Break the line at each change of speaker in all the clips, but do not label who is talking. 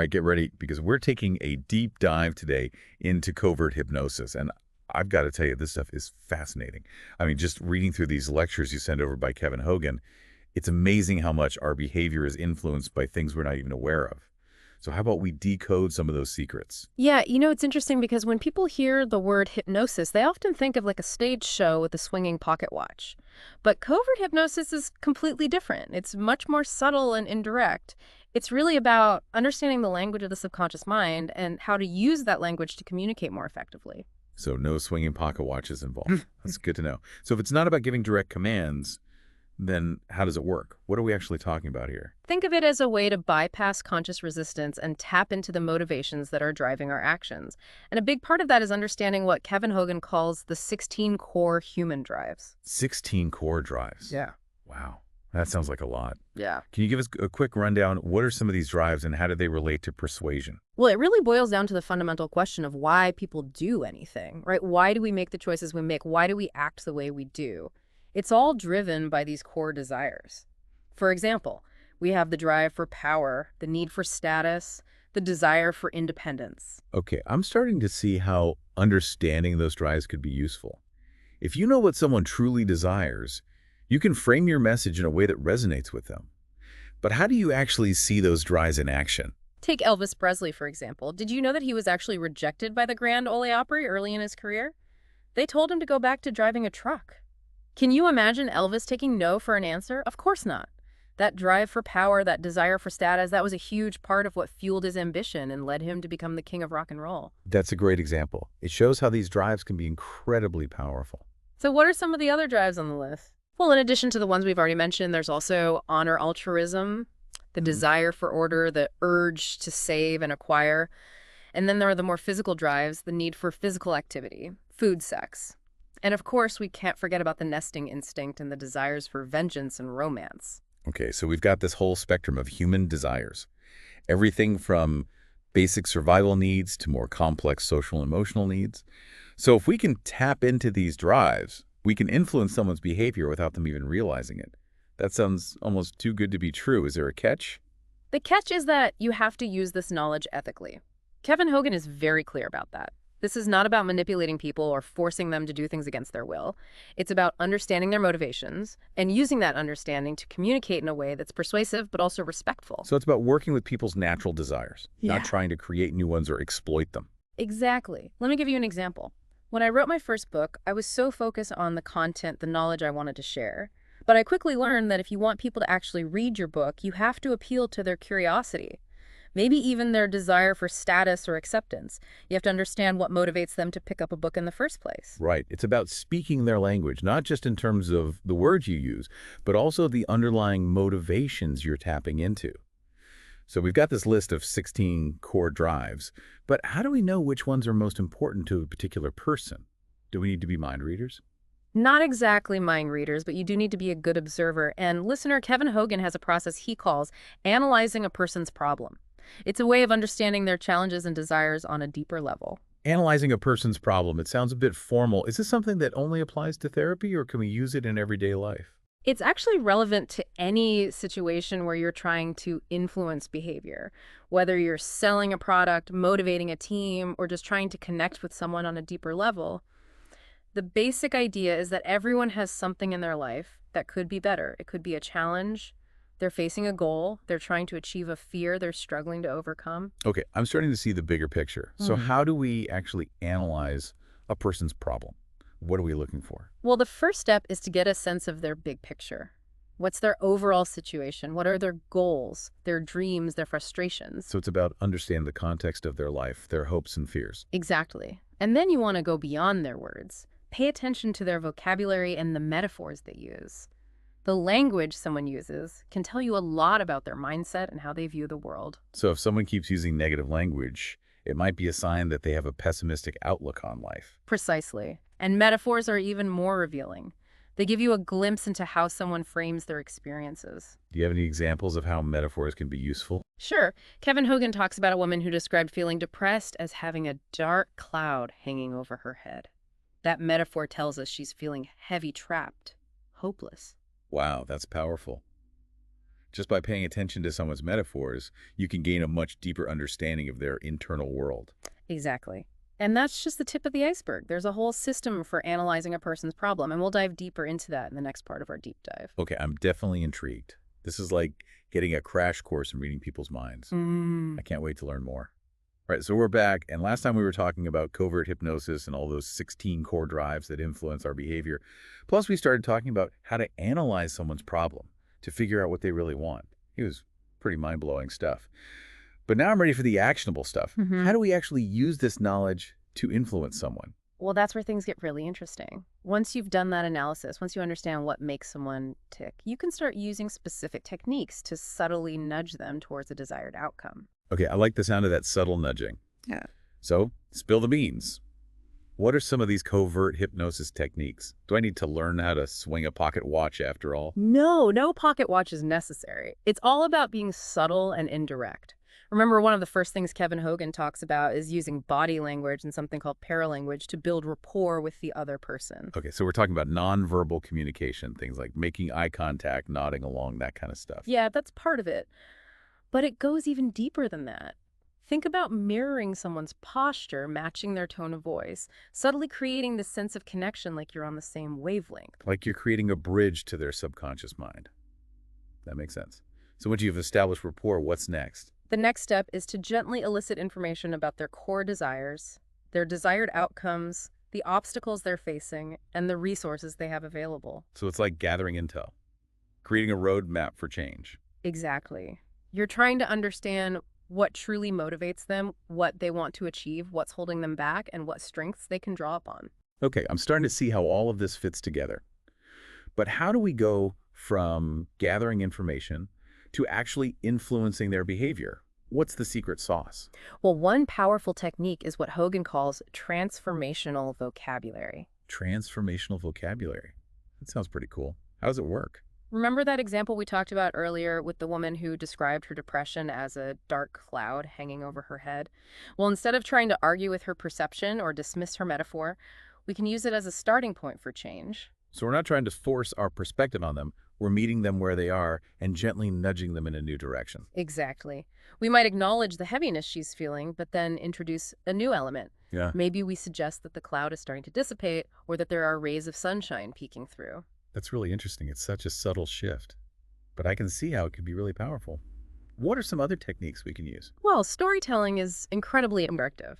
All right, get ready because we're taking a deep dive today into covert hypnosis. And I've got to tell you, this stuff is fascinating. I mean, just reading through these lectures you sent over by Kevin Hogan, it's amazing how much our behavior is influenced by things we're not even aware of. So how about we decode some of those secrets?
Yeah, it's interesting because when people hear the word hypnosis, they often think of like a stage show with a swinging pocket watch. But covert hypnosis is completely different. It's much more subtle and indirect. It's really about understanding the language of the subconscious mind and how to use that language to communicate more effectively.
So no swinging pocket watches involved. That's good to know. So if it's not about giving direct commands, then how does it work? What are we actually talking about here?
Think of it as a way to bypass conscious resistance and tap into the motivations that are driving our actions. And a big part of that is understanding what Kevin Hogan calls the 16 core human drives.
16 core drives.
Yeah.
Wow. That sounds like a lot.
Yeah.
Can you give us a quick rundown? What are some of these drives and how do they relate to persuasion?
Well, it really boils down to the fundamental question of why people do anything, right? Why do we make the choices we make? Why do we act the way we do? It's all driven by these core desires. For example, we have the drive for power, the need for status, the desire for independence.
Okay, I'm starting to see how understanding those drives could be useful. If you know what someone truly desires, you can frame your message in a way that resonates with them. But how do you actually see those drives in action?
Take Elvis Presley, for example. Did you know that he was actually rejected by the Grand Ole Opry early in his career? They told him to go back to driving a truck. Can you imagine Elvis taking no for an answer? Of course not. That drive for power, that desire for status, that was a huge part of what fueled his ambition and led him to become the king of rock and roll.
That's a great example. It shows how these drives can be incredibly powerful.
So what are some of the other drives on the list? Well, in addition to the ones we've already mentioned, there's also honor altruism, the desire for order, the urge to save and acquire. And then there are the more physical drives, the need for physical activity, food, sex. And of course, we can't forget about the nesting instinct and the desires for vengeance and romance.
Okay, so we've got this whole spectrum of human desires. Everything from basic survival needs to more complex social and emotional needs. So if we can tap into these drives, we can influence someone's behavior without them even realizing it. That sounds almost too good to be true. Is there a catch?
The catch is that you have to use this knowledge ethically. Kevin Hogan is very clear about that. This is not about manipulating people or forcing them to do things against their will. It's about understanding their motivations and using that understanding to communicate in a way that's persuasive but also respectful.
So it's about working with people's natural desires,
Yeah.
not trying to create new ones or exploit them.
Exactly. Let me give you an example. When I wrote my first book, I was so focused on the content, the knowledge I wanted to share. But I quickly learned that if you want people to actually read your book, you have to appeal to their curiosity. Maybe even their desire for status or acceptance. You have to understand what motivates them to pick up a book in the first place.
Right. It's about speaking their language, not just in terms of the words you use, but also the underlying motivations you're tapping into. So we've got this list of 16 core drives, but how do we know which ones are most important to a particular person? Do we need to be mind readers?
Not exactly mind readers, but you do need to be a good observer. And listener, Kevin Hogan has a process he calls analyzing a person's problem. It's a way of understanding their challenges and desires on a deeper level.
Analyzing a person's problem, it sounds a bit formal. Is this something that only applies to therapy, or can we use it in everyday life?
It's actually relevant to any situation where you're trying to influence behavior, whether you're selling a product, motivating a team, or just trying to connect with someone on a deeper level. The basic idea is that everyone has something in their life that could be better. It could be a challenge. They're facing a goal. They're trying to achieve a fear they're struggling to overcome.
Okay, I'm starting to see the bigger picture. So how do we actually analyze a person's problem? What are we looking for?
Well, the first step is to get a sense of their big picture. What's their overall situation? What are their goals, their dreams, their frustrations?
So it's about understanding the context of their life, their hopes and fears.
Exactly. And then you want to go beyond their words. Pay attention to their vocabulary and the metaphors they use. The language someone uses can tell you a lot about their mindset and how they view the world.
So if someone keeps using negative language, it might be a sign that they have a pessimistic outlook on life.
Precisely. And metaphors are even more revealing. They give you a glimpse into how someone frames their experiences.
Do you have any examples of how metaphors can be useful?
Sure. Kevin Hogan talks about a woman who described feeling depressed as having a dark cloud hanging over her head. That metaphor tells us she's feeling heavy, trapped, hopeless.
Wow, that's powerful. Just by paying attention to someone's metaphors, you can gain a much deeper understanding of their internal world.
Exactly. And that's just the tip of the iceberg. There's a whole system for analyzing a person's problem, and we'll dive deeper into that in the next part of our deep dive.
Okay, I'm definitely intrigued. This is like getting a crash course in reading people's minds. I can't wait to learn more. All right, so we're back, and last time we were talking about covert hypnosis and all those 16 core drives that influence our behavior. Plus, we started talking about how to analyze someone's problem to figure out what they really want. It was pretty mind-blowing stuff. But now I'm ready for the actionable stuff. How do we actually use this knowledge to influence someone?
Well, that's where things get really interesting. Once you've done that analysis, once you understand what makes someone tick, you can start using specific techniques to subtly nudge them towards a desired outcome.
Okay, I like the sound of that subtle nudging.
Yeah.
So, spill the beans. What are some of these covert hypnosis techniques? Do I need to learn how to swing a pocket watch after all?
No pocket watch is necessary. It's all about being subtle and indirect. Remember, one of the first things Kevin Hogan talks about is using body language and something called paralanguage to build rapport with the other person.
Okay, so we're talking about nonverbal communication, things like making eye contact, nodding along, that kind of stuff.
Yeah, that's part of it. But it goes even deeper than that. Think about mirroring someone's posture, matching their tone of voice, subtly creating this sense of connection like you're on the same wavelength.
Like you're creating a bridge to their subconscious mind. That makes sense. So once you've established rapport, what's next?
The next step is to gently elicit information about their core desires, their desired outcomes, the obstacles they're facing, and the resources they have available.
So it's like gathering intel, creating a roadmap for change.
Exactly. You're trying to understand what truly motivates them, what they want to achieve, what's holding them back, and what strengths they can draw upon.
Okay, I'm starting to see how all of this fits together. But how do we go from gathering information to actually influencing their behavior? What's the secret sauce?
Well, one powerful technique is what Hogan calls transformational vocabulary.
Transformational vocabulary. That sounds pretty cool. How does it work?
Remember that example we talked about earlier with the woman who described her depression as a dark cloud hanging over her head? Well, instead of trying to argue with her perception or dismiss her metaphor, we can use it as a starting point for change.
So we're not trying to force our perspective on them. We're meeting them where they are and gently nudging them in a new direction.
Exactly. We might acknowledge the heaviness she's feeling, but then introduce a new element.
Yeah,
Maybe we suggest that the cloud is starting to dissipate or that there are rays of sunshine peeking through.
that's really interesting. It's such a subtle shift, but I can see how it could be really powerful. What are some other techniques we can use?
Well, storytelling is incredibly effective.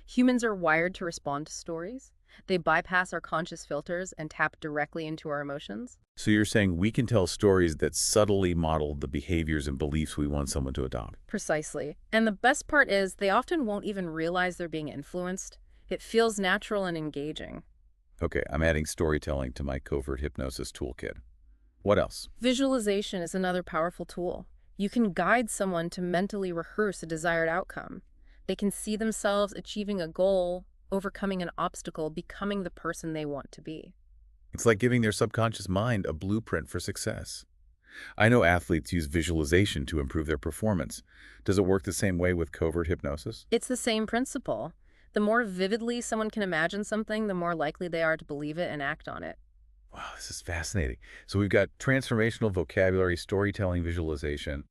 Humans are wired to respond to stories. They bypass our conscious filters and tap directly into our emotions.
So you're saying we can tell stories that subtly model the behaviors and beliefs we want someone to adopt.
Precisely. And the best part is they often won't even realize they're being influenced. It feels natural and engaging.
Okay, I'm adding storytelling to my covert hypnosis toolkit. What else?
Visualization is another powerful tool. You can guide someone to mentally rehearse a desired outcome. They can see themselves achieving a goal, overcoming an obstacle, becoming the person they want to be.
It's like giving their subconscious mind a blueprint for success. I know athletes use visualization to improve their performance. Does it work the same way with covert hypnosis?
It's the same principle. The more vividly someone can imagine something, the more likely they are to believe it and act on it.
Wow, this is fascinating. So we've got transformational vocabulary, storytelling, visualization.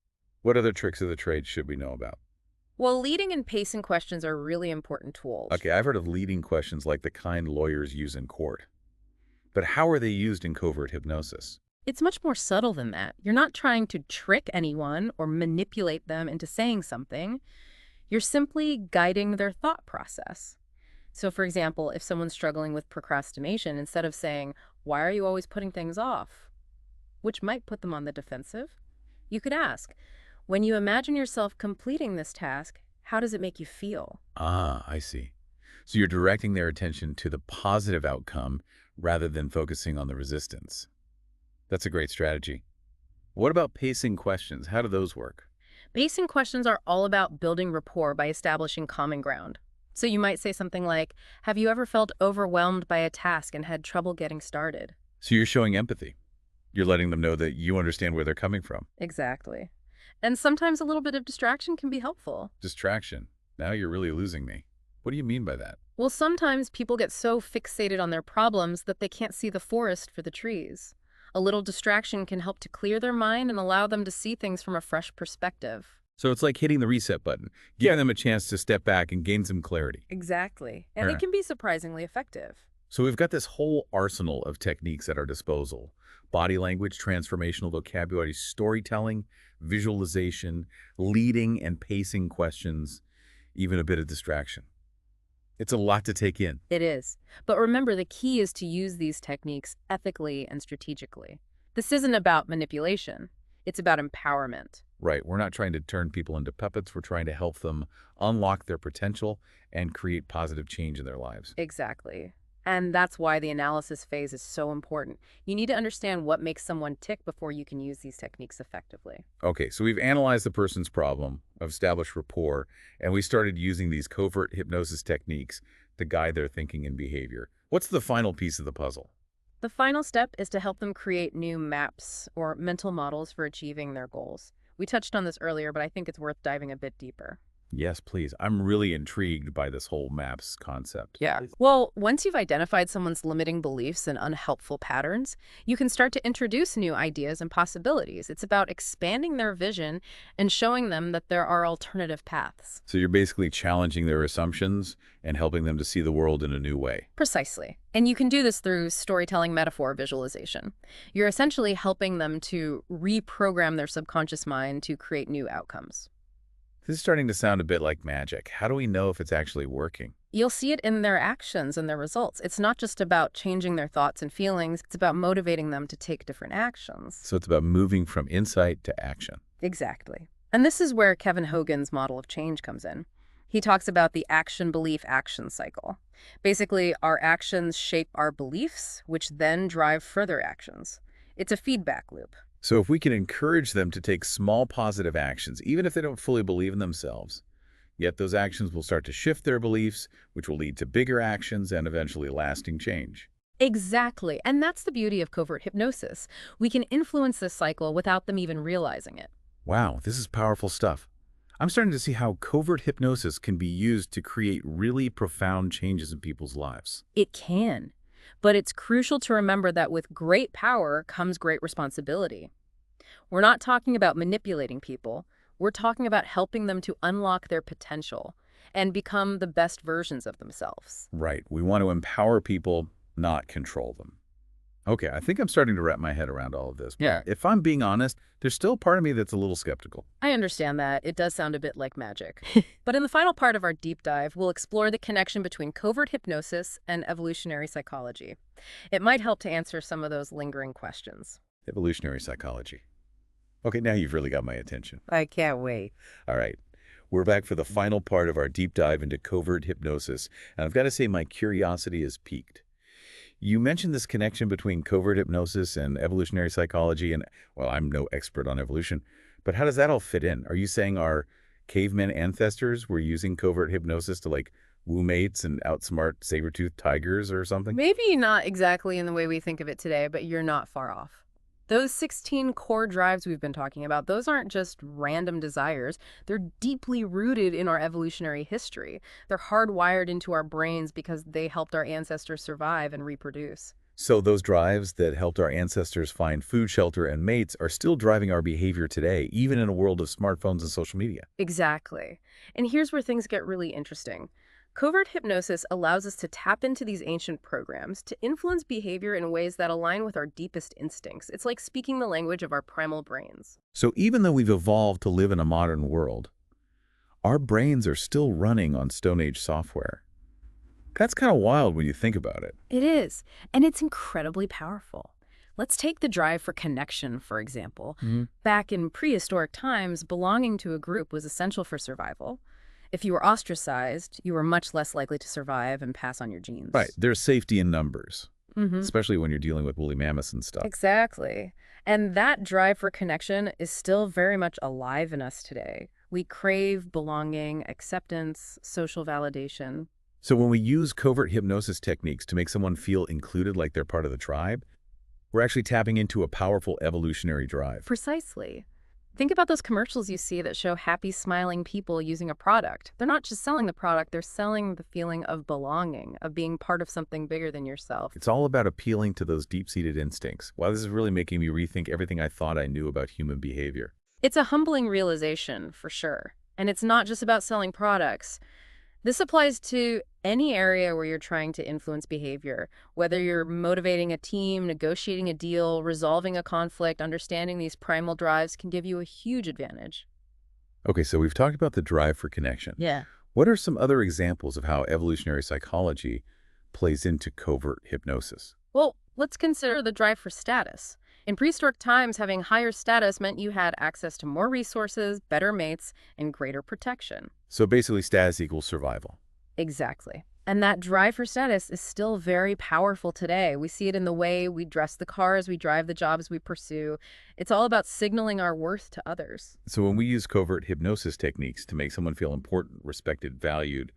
What other tricks of the trade should we know about?
Well, leading and pacing questions are really important tools.
Okay, I've heard of leading questions like the kind lawyers use in court. But how are they used in covert hypnosis?
It's much more subtle than that. You're not trying to trick anyone or manipulate them into saying something. You're simply guiding their thought process. So, for example, if someone's struggling with procrastination, instead of saying, "Why are you always putting things off?" which might put them on the defensive, you could ask, "When you imagine yourself completing this task, how does it make you feel?"
Ah, I see. So you're directing their attention to the positive outcome rather than focusing on the resistance. That's a great strategy. What about pacing questions? How do those work?
Pacing questions are all about building rapport by establishing common ground. So you might say something like, "Have you ever felt overwhelmed by a task and had trouble getting started?"
So you're showing empathy. You're letting them know that you understand where they're coming from.
Exactly. And sometimes a little bit of distraction can be helpful.
Distraction. Now you're really losing me. What do you mean by that?
Well, sometimes people get so fixated on their problems that they can't see the forest for the trees. A little distraction can help to clear their mind and allow them to see things from a fresh perspective.
So it's like hitting the reset button, giving them a chance to step back and gain some clarity.
Exactly. And
Yeah.
it can be surprisingly effective.
So we've got this whole arsenal of techniques at our disposal. Body language, transformational vocabulary, storytelling, visualization, leading and pacing questions, even a bit of distraction. It's a lot to take in.
It is. But remember, the key is to use these techniques ethically and strategically. This isn't about manipulation. It's about empowerment.
Right. We're not trying to turn people into puppets. We're trying to help them unlock their potential and create positive change in their lives.
Exactly. And that's why the analysis phase is so important. You need to understand what makes someone tick before you can use these techniques effectively.
Okay, so we've analyzed the person's problem, established rapport, and we started using these covert hypnosis techniques to guide their thinking and behavior. What's the final piece of the puzzle?
The final step is to help them create new maps or mental models for achieving their goals. We touched on this earlier, but I think it's worth diving a bit deeper.
Yes, please. I'm really intrigued by this whole MAPS concept.
Yeah. Well, once you've identified someone's limiting beliefs and unhelpful patterns, you can start to introduce new ideas and possibilities. It's about expanding their vision and showing them that there are alternative paths.
So you're basically challenging their assumptions and helping them to see the world in a new way.
Precisely. And you can do this through storytelling, metaphor, visualization. You're essentially helping them to reprogram their subconscious mind to create new outcomes.
This is starting to sound a bit like magic. How do we know if it's actually working?
You'll see it in their actions and their results. It's not just about changing their thoughts and feelings. It's about motivating them to take different actions.
So it's about moving from insight to action.
Exactly. And this is where Kevin Hogan's model of change comes in. He talks about the action-belief-action cycle. Basically, our actions shape our beliefs, which then drive further actions. It's a feedback loop.
So if we can encourage them to take small positive actions, even if they don't fully believe in themselves, yet those actions will start to shift their beliefs, which will lead to bigger actions and eventually lasting change.
Exactly. And that's the beauty of covert hypnosis. We can influence this cycle without them even realizing it.
Wow, this is powerful stuff. I'm starting to see how covert hypnosis can be used to create really profound changes in people's lives.
It can. But it's crucial to remember that with great power comes great responsibility. We're not talking about manipulating people. We're talking about helping them to unlock their potential and become the best versions of themselves.
Right. We want to empower people, not control them. Okay, I think I'm starting to wrap my head around all of this.
Yeah.
If I'm being honest, there's still a part of me that's a little skeptical.
I understand that. It does sound a bit like magic. But in the final part of our deep dive, we'll explore the connection between covert hypnosis and evolutionary psychology. It might help to answer some of those lingering questions.
Evolutionary psychology. Okay, now you've really got my attention.
I can't wait.
All right. We're back for the final part of our deep dive into covert hypnosis, and I've got to say my curiosity is piqued. You mentioned this connection between covert hypnosis and evolutionary psychology, and, well, I'm no expert on evolution, but how does that all fit in? Are you saying our caveman ancestors were using covert hypnosis to, like, woo mates and outsmart saber-toothed tigers or something?
Maybe not exactly in the way we think of it today, but you're not far off. Those 16 core drives we've been talking about, those aren't just random desires. They're deeply rooted in our evolutionary history. They're hardwired into our brains because they helped our ancestors survive and reproduce.
So those drives that helped our ancestors find food, shelter, and mates are still driving our behavior today, even in a world of smartphones and social media.
Exactly. And here's where things get really interesting. Covert hypnosis allows us to tap into these ancient programs to influence behavior in ways that align with our deepest instincts. It's like speaking the language of our primal brains.
So even though we've evolved to live in a modern world, our brains are still running on Stone Age software. That's kind of wild when you think about it.
It is, and it's incredibly powerful. Let's take the drive for connection, for example. Back in prehistoric times, belonging to a group was essential for survival. If you were ostracized, you were much less likely to survive and pass on your genes.
Right. There's safety in numbers, especially when you're dealing with woolly mammoths and stuff.
Exactly. And that drive for connection is still very much alive in us today. We crave belonging, acceptance, social validation.
So when we use covert hypnosis techniques to make someone feel included like they're part of the tribe, we're actually tapping into a powerful evolutionary drive.
Precisely. Think about those commercials you see that show happy, smiling people using a product. They're not just selling the product, they're selling the feeling of belonging, of being part of something bigger than yourself.
It's all about appealing to those deep-seated instincts. Wow, this is really making me rethink everything I thought I knew about human behavior.
It's a humbling realization, for sure. And it's not just about selling products. This applies to any area where you're trying to influence behavior, whether you're motivating a team, negotiating a deal, resolving a conflict. Understanding these primal drives can give you a huge advantage.
Okay, so we've talked about the drive for connection.
Yeah.
What are some other examples of how evolutionary psychology plays into covert hypnosis?
Well, let's consider the drive for status. In prehistoric times, having higher status meant you had access to more resources, better mates, and greater protection.
So basically, status equals survival.
Exactly. And that drive for status is still very powerful today. We see it in the way we dress the cars we drive, the jobs we pursue. It's all about signaling our worth to others.
So when we use covert hypnosis techniques to make someone feel important, respected, valued,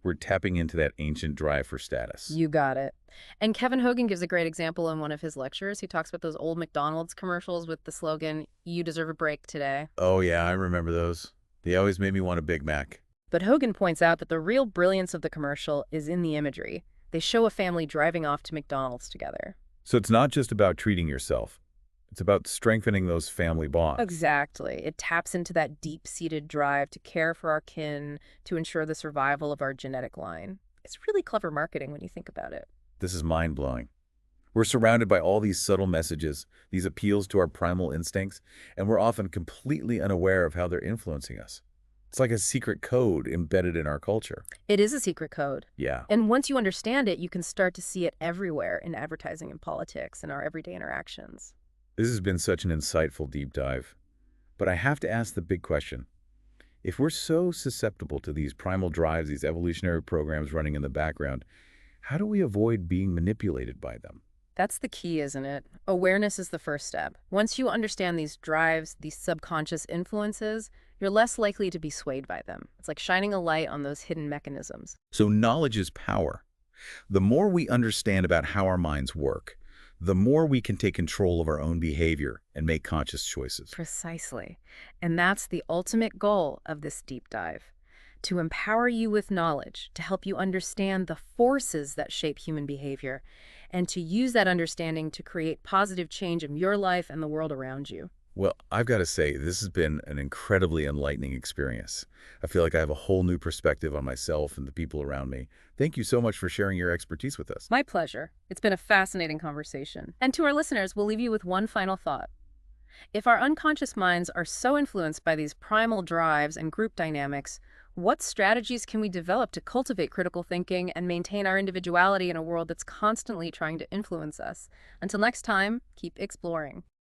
we're tapping into that ancient drive for status.
You got it. And Kevin Hogan gives a great example in one of his lectures. He talks about those old McDonald's commercials with the slogan, "You deserve a break today."
Oh yeah, I remember those. They always made me want a Big Mac.
But Hogan points out that the real brilliance of the commercial is in the imagery. They show a family driving off to McDonald's together.
So it's not just about treating yourself. It's about strengthening those family bonds.
Exactly. It taps into that deep-seated drive to care for our kin, to ensure the survival of our genetic line. It's really clever marketing when you think about it.
This is mind-blowing. We're surrounded by all these subtle messages, these appeals to our primal instincts, and we're often completely unaware of how they're influencing us. It's like a secret code embedded in our culture.
It is a secret code.
Yeah.
And once you understand it, you can start to see it everywhere in advertising and politics and our everyday interactions.
This has been such an insightful deep dive. But I have to ask the big question. If we're so susceptible to these primal drives, these evolutionary programs running in the background, how do we avoid being manipulated by them?
That's the key, isn't it? Awareness is the first step. Once you understand these drives, these subconscious influences, you're less likely to be swayed by them. It's like shining a light on those hidden mechanisms.
So knowledge is power. The more we understand about how our minds work, the more we can take control of our own behavior and make conscious choices.
Precisely. And that's the ultimate goal of this deep dive. To empower you with knowledge, to help you understand the forces that shape human behavior, and to use that understanding to create positive change in your life and the world around you.
Well, I've got to say, this has been an incredibly enlightening experience. I feel like I have a whole new perspective on myself and the people around me. Thank you so much for sharing your expertise with us.
My pleasure. It's been a fascinating conversation. And to our listeners, we'll leave you with one final thought. If our unconscious minds are so influenced by these primal drives and group dynamics, what strategies can we develop to cultivate critical thinking and maintain our individuality in a world that's constantly trying to influence us? Until next time, keep exploring.